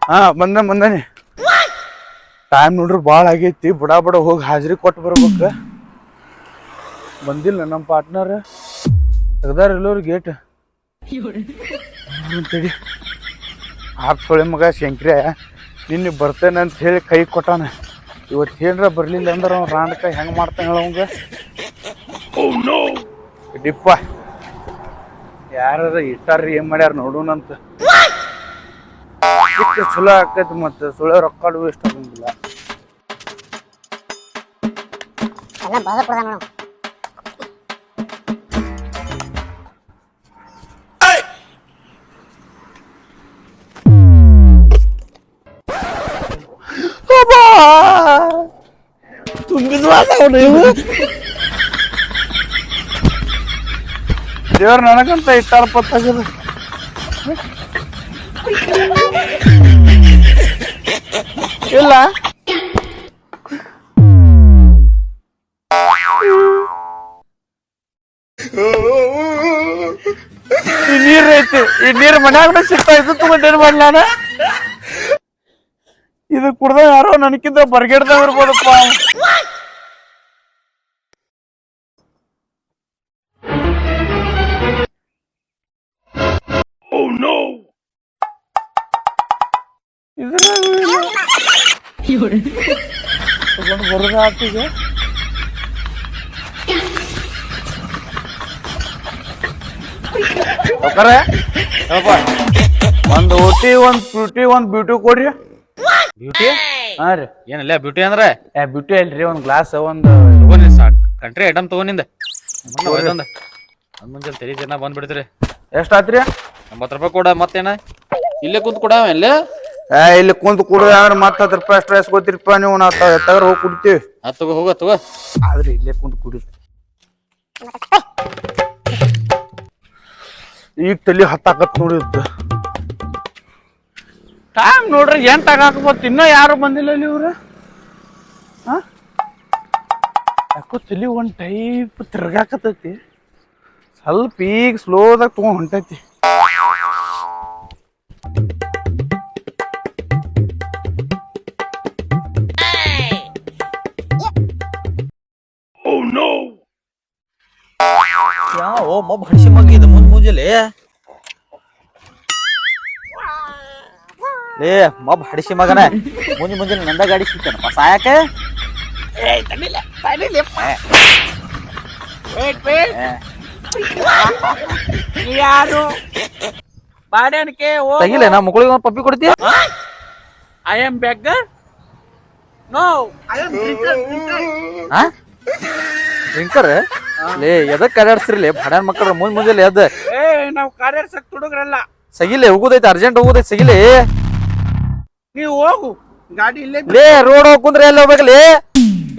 ಹಾ ಬಂದಾನೆ ಟೈಮ್ ನೋಡ್ರಿ ಭಾಳ ಆಗೈತಿ ಬಡ ಹೋಗಿ ಹಾಜರಿ ಕೊಟ್ಟು ಬರ್ಬೇಕ. ಬಂದಿಲ್ಲ ನಮ್ಮ ಪಾರ್ಟ್ನರ್ ತೆಗ್ದಾರ ಎಲ್ಲೋರು ಗೇಟ್ ತಡಿ. ಸೊಳೆ ಮಗ ಶಂಕ್ರ್ಯ ನಿನ್ನೆ ಬರ್ತೇನೆ ಅಂತ ಹೇಳಿ ಕೈ ಕೊಟ್ಟಾನ. ಇವತ್ತು ಏನ್ರ ಬರ್ಲಿಲ್ಲ ಅಂದ್ರೆ ಅವ್ನು ರಾಂಡ್ಕಾಯಿ ಹೆಂಗೆ ಮಾಡ್ತಾನೆ ಹೇಳವಂಗ. ಡಿಪ್ಪ ಯಾರ ಇಟ್ಟಾರ್ರಿ ಏನ್ ಮಾಡ್ಯಾರ ನೋಡೋಣಂತ. ಚಲೋ ಆಕೈತಿ ಮತ್ತೆ ಸುಳ್ಳ ರೊಕ್ಕಾಡು ಇಷ್ಟ ಆಗಂಗಿಲ್ಲ. ದೇವ್ರ ನನಗಂತ ಇಟ್ಟಾರ ಪತ್ತಾಗದ. ಇಲ್ಲ ಈ ನೀರ್ ಐತಿ, ಈ ನೀರ್ ಮನ್ಯಾಗ ಸಿಗ್ತಾ ಇದು ತಗೊಂಡೇನ್ ಮಾಡ್ಲ ನಾನು. ಇದು ಕುಡ್ದ ಯಾರೋ ನನಕಿಂತ ಬರ್ಗೆಡ್ದಾಗ ಇರ್ಬೋದಪ್ಪ. ಬರೋದ ಆತಿಗೆ ಒಂದ್ ಓಟಿ ಒಂದ್ ಬ್ಯೂಟಿ ಕೊಡ್ರಿ. ಬ್ಯೂಟಿ ಹಾ ರೀ. ಏನಲ್ಲ ಬ್ಯೂಟಿ ಅಂದ್ರೆ ಬ್ಯೂಟಿ ಅಲ್ರಿ ಒಂದ್ ಗ್ಲಾಸ್ ಒಂದು ಕಂಟ್ರಿ ಐಟಮ್ ತಗೊಂಡಿಂದ ಮುಂಜಾನೆ ತೆರಿ ಜನ ಬಂದ್ಬಿಡ್ತೀರಿ. ಎಷ್ಟ್ ಆತ್ರಿ? 80 ರೂಪಾಯಿ ಕೊಡ. ಮತ್ತೇನ ಇಲ್ಲೇ ಕುಂತ್ ಕೊಡ ಇಲ್ಲೇ ಇಲ್ಲಿ ಕುಂತ ಕುಡ್ದ ಅಂದ್ರೆ ಮತ್ತ 10 ರೂಪಾಯಿ ಅಷ್ಟು ಎಸ್ಕೋತಿರಪ್ಪ ನೀವು. ನಾವು ತಗರ್ ಹೋಗಿ ಕುಡಿತೀವಿ. ತಗೋ ಹೋಗ ತಗೋ. ಆದ್ರೆ ಇಲ್ಲೇ ಕುಂತ ಕುಡಿ. ಈಗ ತಲಿ ಹತ್ತಾಕತ್ ನೋಡಿದ್ದು. ಟೈಮ್ ನೋಡ್ರಿ 8 ಆಗಾಕಬೋತ್. ಇನ್ನೂ ಯಾರು ಬಂದಿಲ್ಲ ಇಲ್ಲಿ ಇವ್ರ. ಯಾಕೋ ತಲಿ ಒಂದ್ ಟೈಪ್ ತಿರ್ಗಾಕತೈತಿ. ಸ್ವಲ್ಪ ಈಗ ಸ್ಲೋದಾಗ ತಗೊಂಡ್ ಹೊಂಟೈತಿ. ಓ ಮಬ್ಬ ಹಡಿಸಿ ಮಗ್ಗಿದ ಮುಂಜಾನೆ ಲೇ ಮಬ್ಬ ಹಡಿಸಿ ಮಗನ ಮುಂಜಾನೆ ನಂದ ಗಾಡಿ ಸಿಗ್ತಾನಪ್ಪ ಸಾಯಕ. ಯಾರು ಬಾಡಾಣಿಕೆ ತಗಿಲ್ಲ ನಾ ಮಕ್ಕಳಿಗೆ ಒಂದು ಪಪ್ಪಿ ಕೊಡ್ತೀಯ. I am beggar. No I am drinker. ಲೇ ಎದಕ್ ಕರೆಯಾಡ್ಸ್ರಿಲಿ ಬಡ್ಯಾನ್ ಮಕ್ಕಳ ಮುಂಜಾನೆ ಎದ್ದ. ನಾವು ಕಾರ್ಯರ್ಸಕ್ ತುಡುಗ್ರಲ್ಲ. ಸಗಿಲೆ ಹೋಗುದೈತಿ, ಅರ್ಜೆಂಟ್ ಹೋಗುದೈತಿ. ಸಗಿಲೆ ನೀವು ಹೋಗು, ಗಾಡಿ ಇಲ್ಲೇ ಲೇ ರೋಡ್ ಹೋಗ್ ಕುಂದ್ರೆ ಎಲ್ಲಿ ಹೋಗ್ಬೇಕಲ್ಲಿ?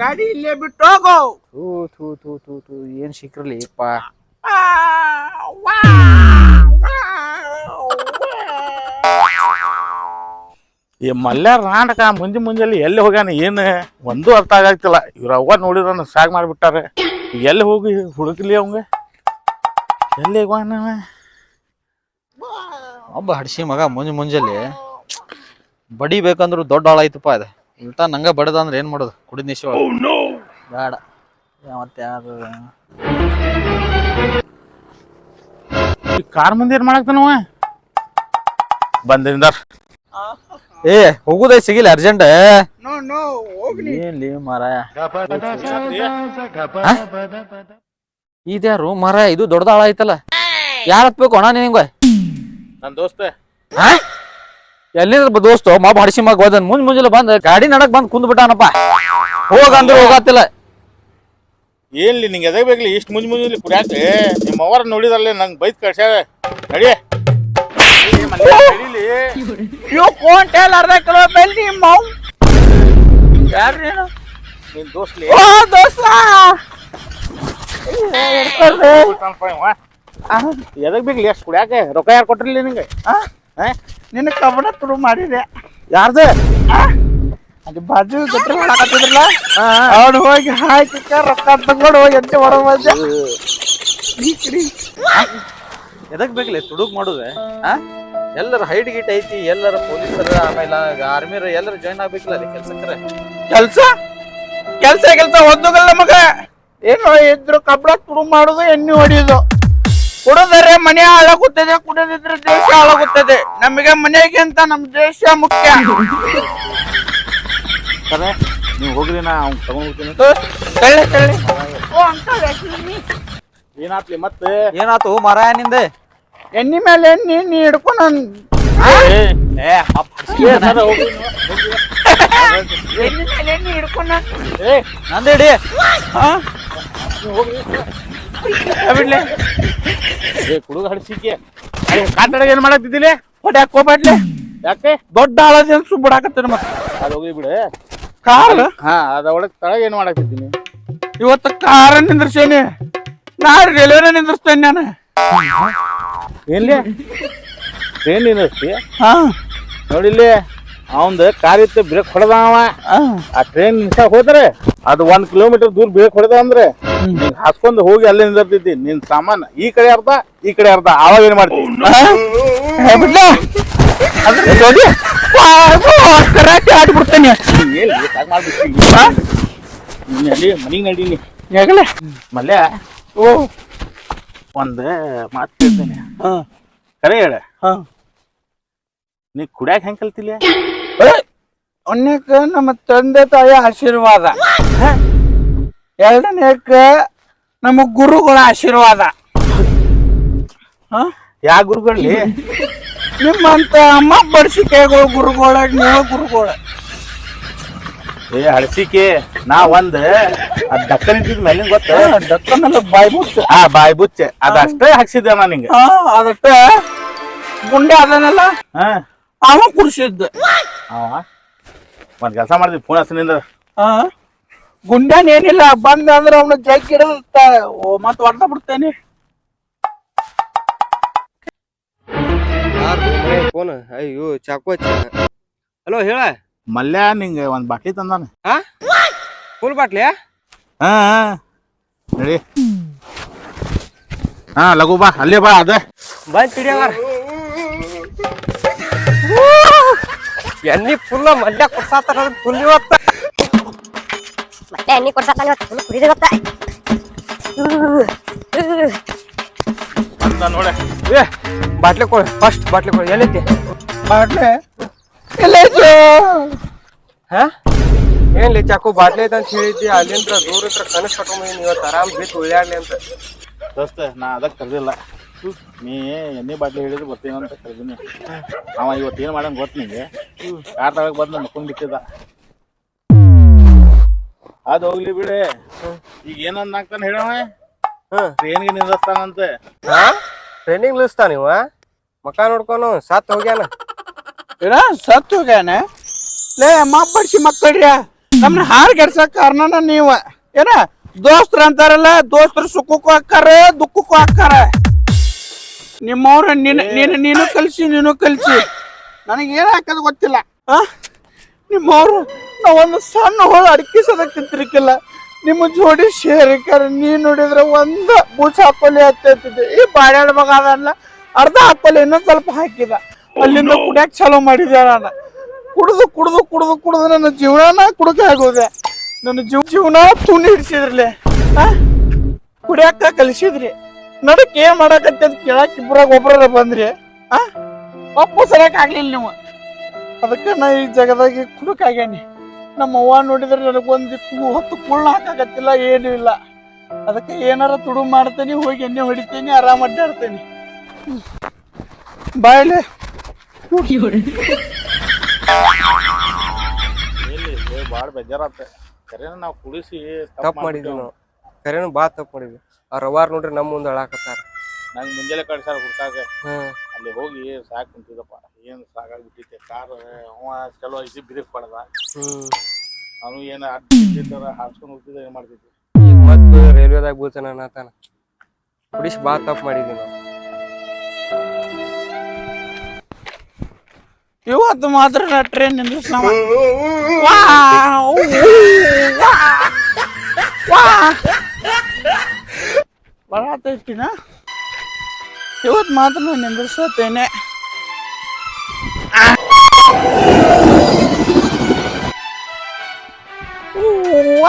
ಗಾಡಿ ಇಲ್ಲೇ ಬಿಟ್ಟು ಹೋಗು. ಏನ್ ಸಿಕ್ರಲಿ ಅಪ್ಪ. ಈ ಮಲ್ಯ ರಾಂಡಕ ಮುಂಜಾನೆ ಎಲ್ಲಿ ಹೋಗ್ಯಾನ ಏನು ಒಂದು ಅರ್ಥ ಆಗತ್ತಿಲ್ಲ. ಇವ್ರ ಅವ್ವ ನೋಡಿದ್ರ ಸಾಗ್ ಮಾಡಿಬಿಟ್ಟಾರೆ. ಎಲ್ಲಿ ಹೋಗಿ ಹುಡುಕ್ಲಿ ಅವಂಗ ಎಲ್ಲಿ ಹೋಗ್ಯಾನ? ಒಬ್ಬ ಹಡ್ಸಿ ಮಗ ಮುಂಜಾನೆ ಬಡಿಬೇಕಂದ್ರು ದೊಡ್ಡ ಆಳ ಐತಪ್ಪ. ಅದ ಉಲ್ಟಾ ನಂಗ ಬಡದ ಅಂದ್ರೆ ಏನ್ ಮಾಡೋದು? ಕುಡಿದ ನಿಶ್ವ ಬೇಡ. ಮತ್ತೆ ಯಾರು ಕಾರ್ ಮುಂದೆ ಏನ್ ಮಾಡಾಕ್ತಾನವ? ಬಂದಿಂದ ಏ ಹೋಗುದೈ ಸಿಗಿಲ್ಲ ಅರ್ಜೆಂಟ್. ಹೋಗ್ಲಿ ಮಾರಾಯ ಇದ್ಯಾರು ಮಾರಾಯ? ಇದು ದೊಡ್ಡದ ಆಳ ಐತಲ್ಲ. ಯಾರ ಹತ್ಬೇಕು ಅಣ್ಣ ನಿಂಗ? ನನ್ ದೋಸ್ತ. ಎಲ್ಲಿಂದ್ರ ದೋಸ್ತು ಮಬ್ಬ ಹಡಿಸಿ ಮಗ ಹೋದನ್ ಮುಂಜಾನೆ ಬಂದ್ ಗಾಡಿ ನಡಕ್ ಬಂದ್ ಕುಂದ್ ಬಿಟ್ಟಾನಪ್ಪ. ಹೋಗಂದ್ರ ಹೋಗತ್ತಿಲ್ಲ. ಏನ್ಲಿ ನಿಂಗೆ ಎದಾಗ ಬೇಕಲಿ ಇಷ್ಟು ಮುಂಜಾನೆ ಕುಡಿಯಾಕೆ? ನಿಮ್ಮ ಅವರ ನೋಡಿದ್ರಲ್ಲೇ ನಂಗೆ ಬೈತ್ ಕಳ್ಸ್ಯಾರ. ನಡಿ ಯು ಕೋಂಟ್ ಟೆಲ್ ಅರ್ಧ ಕಿಲೋ ಬೆಲ್ ನಿಮ್ಮ ಯಾರು ನೀನು? ನಿನ್ ದೋಸ್ತ್ಲಿ. ಓ ದೋಸ್ತ ಎದಕ್ ಬೇಕಲಿ ಎಷ್ಟು ಕುಡಿಯಾಕೆ? ರೊಕ್ಕ ಯಾರು ಕೊಟ್ಟಿರ್ಲಿ ನಿಂಗೆ? ನಿನ್ನ ಕಬ್ಬಣ ತುಡು ಮಾಡಿದೆ. ಯಾರ್ದು? ಅದು ಬಾಜು ಗಟ್ರ ಮಾಡಾಕತ್ತಿದ್ರಲ್ಲ, ಅವನು ಹೋಗಿ ಹಾಕಿ ರೊಕ್ಕ ತಗೊಂಡು ಹೋಗಿ ಎಂಟು ಹೊರ ಬಂದೆ. ಎದಕ್ ಬೇಕಲ್ಲ ತುಡುಗ್ ಮಾಡುದ? ಎಲ್ಲರ ಹೈಟ್ ಗಿಟ್ ಐತಿ, ಎಲ್ಲರ ಪೊಲೀಸರ ಆಮೇಲೆ ಆರ್ಮಿರ ಎಲ್ಲರ ಜಾಯ್ನ್ ಆಗ್ಬೇಕಿಲ್ಲ ಅಲ್ಲಿ ಕೆಲ್ಸಕ್ಕರ. ಕೆಲ್ಸ ಕೆಲ್ಸ ಕೆಲ್ಸ ಒದ್ದುಗಲ್ಲ ಮಗ. ಏನು ಇದ್ರು ಕಬ್ಳ ತುಡು ಮಾಡುದು, ಎಣ್ಣೆ ಹೊಡಿಯೋದು. ಕುಡಿದರೆ ಮನೆ ಹಾಳಾಗುತ್ತದೆ, ಕುಡಿದಿದ್ರೆ ದೇಶ ಹಾಳಾಗುತ್ತದೆ. ನಮಗೆ ಮನೆಗಿಂತ ನಮ್ ದೇಶ ಮುಖ್ಯ. ಸರಿ ನೀವು ಹೋಗ್ರಿ, ನಾ ಅವ್ನು ತಗೊಂಡ್ಬಿಡ್ತೀನಿ. ತಳ್ಳಿ ತಳ್ಳಿ. ಏನಾತ್ಲಿ ಮತ್ತೆ? ಏನಾತು ಮಾರಾಯ ನಿಂದೆ? ಎಣ್ಣೆ ಮೇಲೆ ಎಣ್ಣೆ ನೀ ಹಿಡ್ಕೊಂಡು ಎಣ್ಣೆ ಮೇಲೆ ಎಣ್ಣೆ ಹಿಡ್ಕೊಂಡ ನಂದೇಡಿ ಬಿಡ್ಲೆ. ಕುಡುಗ ಹಡ್ಸಿಕೆ ಕಾಂತಡ ಏನ್ ಮಾಡತ್ತಿದ್ದಿಲ್ಲ? ಹೊಡ್ಯಾಕ್ ಹೋಗ್ಬೇಡ್ಲೆ. ಯಾಕೆ? ದೊಡ್ಡ ಆಳದ ಸುಬ್ಬಡಾಕತ್ತೀನಿ ಮತ್ತೆ. ಅದು ಹೋಗಿ ಬಿಡು. ಕಾರ್ ಹಾ ಅದ ಒಳಗ್ ತಳ ಏನ್ ಮಾಡತ್ತಿದ್ದೀನಿ? ಇವತ್ತು ಕಾರ ನಿಂದ್ರಸೇನಿ, ನಾಳೆ ರೈಲ್ವೆನ ನಿಂದ್ರಸ್ತೇನೆ ನಾನು. ಎಲ್ಲಿ ಟ್ರೈನ್ ನಿಂದಿರ್ತಿ? ಹಾ ನೋಡಿಲ್ಲಿ ಅವಂದ ಕಾರ್ ಇತ್ತು, ಬ್ರೇಕ್ ಹೊಡೆದವ. ಆ ಟ್ರೈನ್ ನಿಲ್ಸಕ್ ಹೋದ್ರೆ ಅದು 1 ಕಿಲೋಮೀಟರ್ ದೂರ ಬ್ರೇಕ್ ಹೊಡೆದ ಅಂದ್ರೆ ನೀನ್ ಹಾಸ್ಕೊಂಡ್ ಹೋಗಿ ಅಲ್ಲಿ ನಿಂದಿರ್ತಿದ್ದಿ. ನಿನ್ ಸಾಮಾನ್ ಈ ಕಡೆ ಅರ್ಧ ಈ ಕಡೆ ಅರ್ಧ. ಆವಾಗ ಏನ್ ಮಾಡ್ತೀವಿ? ಕರಾಟೆ ಆಡ್ಬಿಡ್ತೇನೆ. ಅಲ್ಲಿ ಮನಿಗ್ ನಡೀನಿ ಯಾಕಲೆ ಮಲ್ಯ. ಓ ಒಂದ್ ಮಾತು ಕೇಳ್ತೇನೆ, ಕರೆ ಹೇಳ. ನೀ ಕುಡ್ಯಾಕ ಹೆಂಗ್ ಕಲ್ತಿಲ್ಲ? ಒಂದನೇಕ ನಮ್ಮ ತಂದೆ ತಾಯಿ ಆಶೀರ್ವಾದ, ಎರಡನೇಕ ನಮ್ಮ ಗುರುಗಳ ಆಶೀರ್ವಾದ. ಯಾ ಗುರುಗಳಲ್ಲಿ? ನಿಮ್ಮಂತ ಅಮ್ಮ ಬಡ್ಸಿಕೆಗಳು ಗುರುಗಳ, ನೀವು ಗುರುಗಳ. ಏ ಹಳಸಿಕೆ, ನಾ ಒಂದ್ ದಕ್ಕ ನಿಂತಿದ್ ಮೇಲಿನ ಗೊತ್ತ? ದಕ್ಕನಲ್ಲ ಬಾಯಿ ಮುಚ್ಚ. ಬಾಯಿ ಬುಚ್ಚೆ ಅದಷ್ಟೇ ಹಾಕ್ಸಿದ್ದೆ ನಾ ನಿಂಗೆ. ಅದಷ್ಟ ಗುಂಡೆ ಅದನ್ನೆಲ್ಲ ಅವ ಕುಡ್ಸಿದ್ದ. ಅವ ಒಂದ್ ಕೆಲಸ ಮಾಡಿದ್ವಿ, ಫೋನ್ ಹಚ್ಚನಿಂದ. ಗುಂಡ್ಯಾನ ಏನಿಲ್ಲ, ಬಂದ ಅಂದ್ರ ಅವನ ಜಗ್ ಇಡತ್ತ ಮತ್ ಹೊಡ್ದ ಬಿಡ್ತೇನೆ. ಫೋನ್ ಅಯ್ಯೋ ಚಾಕು ಹಲೋ ಹೇಳ. ಮಲ್ಯ ನಿಂಗೆ ಒಂದ್ ಬಾಟ್ಲಿ ತಂದಾನ. Full bottle? ಹಾ ನಡಿ. ಲಘು ಬಾ, ಅಲ್ಲೇ ಬಾ. ಅದ ಬಂದ್ ತಿಡಿಯವ ಎಣ್ಣಿ ಫುಲ್ ಮಲ್ಯ ಕೊಡ್ಸಾತಾರ ಫುಲ್. ಇವತ್ತ ಮತ್ತೆ ಎಣ್ಣೆ ಕೊಡ್ಸಾತಾನ ಇವತ್ತು ಫುಲ್ ಕುಡಿದ ಗೊತ್ತ. ಅಂತ ನೋಡ. ಏ ಬಾಟ್ಲಿ ಕೊಡು, ಫಸ್ಟ್ ಬಾಟ್ಲಿ ಕೊಡು. ಎಲ್ಲೈತಿ ಬಾಟ್ಲೆ? ಎಲ್ಲ ಹಾ ಏನ್ಲಿ ಚಾಕು ಬಾಟ್ಲಿ ಐತೆ ಅಂತ ಹೇಳಿದ್ದಿ, ಅಲ್ಲಿಂದ್ರ ದೂರ ಇದ್ರ ಕನಸು ಕಟ್ಕೊಂಡ್ ಇವತ್ತು ಆರಾಮ್ ಬಿಟ್ಟು ಉಳ್ಳಾಡ್ಲಿ ಅಂತ. ದೋಸ್ತ ನಾ ಅದಕ್ಕೆ ಕರ್ದಿಲ್ಲ. ನೀ ಎಣ್ಣೆ ಬಾಟ್ಲಿ ಹೇಳಿದ್ರು ಬರ್ತೀನಿ ಅಂತ ಕರ್ದಿನಿ. ಅವ ಇವತ್ತು ಏನ್ ಮಾಡಂಗ್ ಗೊತ್ತ ನಿಂಗೆ? ಕಾರ್ ತಳಗ್ ಬಂದು ಮಕ್ಕೊಂಡ್ ಬಿಟ್ಟಿದ್ದ. ಅದ್ ಹೋಗ್ಲಿ ಬಿಡೆ. ಈಗ ಏನಂದ್ ಆಗ್ತಾನ ಹೇಳವ? ಟ್ರೈನ್ಗೆ ನಿಂದಿಸ್ತಾನಂತೆ. ಟ್ರೈನಿಂಗ್ ನಿಲ್ಲಿಸ್ತಾ ನೀವ? ಮಕ್ಕ ನೋಡ್ಕೊಂಡು ಸತ್ ಹೋಗ್ಯಾನ. ಏನ ಸತ್ ಹೋಗ್ಯಾನ? ಲೇ ಬಡ್ಸಿ ಮಕ್ಕಳ್ರಿ, ನಮ್ನ ಹಾರ್ ಗೆಡ್ಸಕ್ ಕಾರಣನ ನೀವ. ಏನ ದೋಸ್ತ್ರ ಅಂತಾರಲ್ಲ, ದೋಸ್ತರು ಸುಖಕ್ಕೂ ಹಾಕಾರ ದುಃಖಕ್ಕೂ ಹಾಕಾರ. ನಿಮ್ಮವ್ರ ನೀನು ಕಲ್ಸಿ, ನೀನು ಕಲ್ಸಿ. ನನಗೆ ಏನ್ ಹಾಕೋದು ಗೊತ್ತಿಲ್ಲ. ನಿಮ್ಮವ್ರು ನಾವೊಂದು ಸಣ್ಣ ಹೋಳು ಅಡಕಿಸೋದಕ್ಕೆ ತಿರ್ಕಿಲ್ಲ. ನಿಮ್ಮ ಜೋಡಿ ಶೇರಿಕಾರ ನೀ ನೋಡಿದ್ರೆ ಒಂದು ಬೂಚ ಹಾಕೋಲಿ ಹತ್ತಿದ್ದೆ. ಈ ಬಾಡ್ಯಾಡ ಮಗ ಅದಲ್ಲ, ಅರ್ಧ ಹಾಕೋಲಿ ಇನ್ನೊಂದ್ ಸ್ವಲ್ಪ ಹಾಕಿದ. ಅಲ್ಲಿಂದ ಕುಡಿಯಾಕ ಚಾಲೂ ಮಾಡಿದೆ. ನಾನು ಕುಡ್ದು ಕುಡ್ದು ಕುಡ್ದು ಕುಡ್ದು ನನ್ನ ಜೀವನ ಕುಡುಕ ಆಗೋದೆ. ನನ್ನ ಜೀವನ ತುಣಿ ಹಿಡ್ಸಿದ್ರಲೆ. ಕುಡಿಯಾಕ ಕಲಿಸಿದ್ರಿ. ನಡಕ್ ಏನ್ ಮಾಡಕತ್ತೆ ಅಂತ ಕೇಳಕ್ ಇಬ್ಬರಾಗ ಒಬ್ರ ಬಂದ್ರಿ. ಒಪ್ಪು ಸರಿಯಕ್ ಆಗ್ಲಿಲ್ಲ ನೀವು. ಅದಕ್ಕೆ ನಾ ಈ ಜಗದಾಗಿ ಕುಡುಕಾಗ್ಯಾನಿ. ನಮ್ಮ ಅವ್ವ ನೋಡಿದ್ರೆ ನನಗೊಂದು 10 ಕುಳ್ಳ ಹಾಕಾಗತ್ತಿಲ್ಲ, ಏನು ಇಲ್ಲ. ಅದಕ್ಕೆ ಏನಾರ ತುಡು ಮಾಡ್ತೇನಿ, ಹೋಗಿ ಎಣ್ಣೆ ಹೊಡಿತೇನಿ, ಆರಾಮ್ ಅಡ್ಡಾಡ್ತೇನಿ. ಬಾಯ್ಲೆ ಬಾಳ ಬೇಜಾರತ್ತ. ಕರೆನ ನಾವು ಕುಡಿಸಿ ತಪ್ಪು ಮಾಡಿದ್ವಿ ನಾವು. ಕರೆನು ಬಾ ತಪ್ಪು ಮಾಡಿದ್ವಿ. ಆ ರವಾರ್ ನೋಡ್ರಿ ನಮ್ಮ ಮುಂದೆ ಅಳಾಕತ್ತಾರ. ನಂಗೆ ಮುಂಜಾನೆ ಕಳ್ಸಾರ ಹುಡ್ಕಾಗ. ಅಲ್ಲಿ ಹೋಗಿ ಸಾಕ್ ಕುಂತಿದಪ್ಪ. ಏನ್ ಸಾಕಾಗ್ಬಿಟ್ಟಿತ್ತೆ. ಕಾರ್ ಅವ ಚಲೋ ಐತಿ, ಬ್ರೇಕ್ ಪಡ್ದ. ಅವನು ಏನ ಹಾಸ್ಕೊಂಡ್ ಹೋಗ್ತಿದ್ದ, ಏನ್ ಮಾಡ್ತಿದ್ವಿ. ಮತ್ತೆ ರೈಲ್ವೆದಾಗ ಬೀಳ್ತಾನ ಅನ್ನತಾನ. ಕುಡಿಸಿ ಬಾ ತಪ್ಪು ಮಾಡಿದ್ವಿ ನಾವು. ಇವತ್ತು ಮಾತ್ರ ಟ್ರೈನ್ ನಿಂದಿಸ್ತಾವ. ಬರತೈತಿನ ಇವತ್ತು ಮಾತ್ರ ನಿಂದಿರ್ತೇನೆ. ಅವ್ವ